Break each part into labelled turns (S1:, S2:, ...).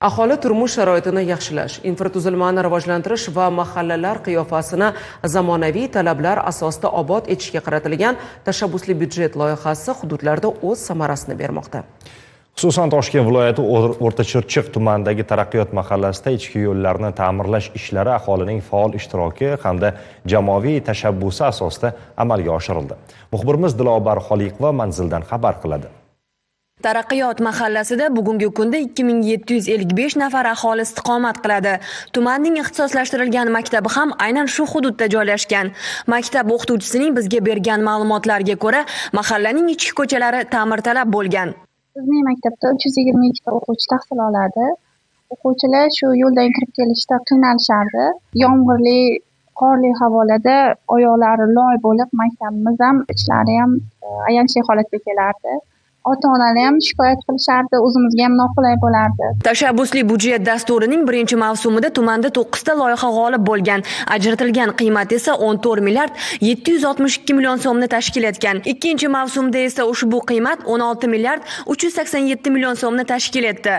S1: Aholi turmush sharoitini yaxshilash, infratuzilmani rivojlantirish va mahallalar qiyofasini zamonaviy talablar asosida obod etishga qaratilgan tashabbusli byudjet loyihasi hududlarda o'z samarasini bermoqda.
S2: Xususan Toshkent viloyati O'rtachirchiq tumanidagi Taraqqiyot mahallasida ichki yo'llarni ta'mirlash ishlari aholining faol ishtiroki hamda jamoaviy tashabbusi asosida amalga oshirildi. Muxbirimiz Dilobar Xoliqova manzildan xabar qiladi.
S3: Taraqqiyot mahallasida bugungi kunda 2755 nafar aholi istiqomat qiladi. Tumanning ixtisoslashtirilgan maktabi ham aynan shu hududda joylashgan. Maktab o'qituvchisining bizga bergan ma'lumotlarga ko'ra, mahallaning ichki ko'chalari ta'mirtalab bo'lgan.
S4: Bizning maktabda 322 ta o'quvchi tahsil oladi. O'quvchilar shu yo'ldan kirib kelishda qiynalishardi. Yomg'irli, qorli havolarda oyoqlari loy bo'lib, maktabimiz ham ichlari ham ayanchli holatga kelardi. Ota-onalar ham shikoyat qilishardi, o'zimizga ham noqulay bo'lardi.
S3: Tashabbusli byudjet dasturining birinchi mavsumida tumanda 9 ta loyiha g'olib bo'lgan. Ajratilgan qiymat esa 14 milliard 762 million so'mni tashkil etgan. Ikkinchi mavsumda esa ushbu qiymat 16 milliard 387 million so'mni tashkil etdi.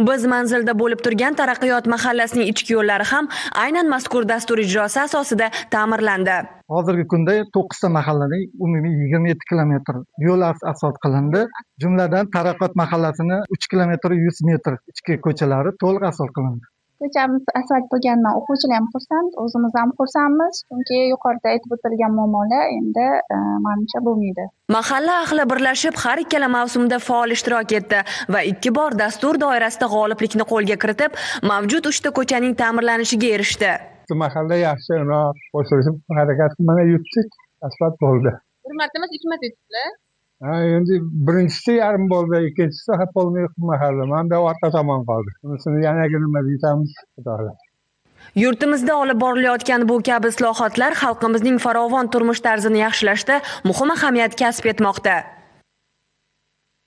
S3: Biz manzilda bo'lib turgan Taraqqiyot mahallasining ichki yo'llari ham aynan mazkur dastur ijrosi asosida ta'mirlandi.
S5: Hozirgi kunda 9 ta mahallaning umumiy 27 kilometr yo'l asfalt qilindi. Jumladan Taraqqiyot mahallasining 3 kilometr 100 metr ichki ko'chalari to'liq asfalt qilindi.
S4: Ko'chamiz asfalt bo'lganidan o'quvchilar ham xursand, o'zimiz ham xursandmiz, chunki yuqorida aytib o'tilgan muammolar endi menimcha bo'lmaydi.
S3: Mahalla ahli birlashib har ikkala mavsumda faol ishtirok etdi va 2 bor dastur doirasida g'oliblikni qo'lga kiritib, mavjud 3 ta ko'chaning ta'mirlanishiga erishdi.
S6: Mahalla yaxshi, qo'shilib harakat qilmay yutdik, asfalt bo'ldi.
S7: Bir marta emas, 2 marta yutdinglar?
S6: Endi birinchisi yarim bo'ldi, ikkinchisi hep bo'lmay mahalla. Menda orqa tomon qoldi. Unisini yanagina nima deymiz, xudoga.
S3: Yurtimizda olib borilayotgan bu kabi islohotlar xalqimizning farovon turmush tarzini yaxshilashda muhim ahamiyat kasb etmoqda.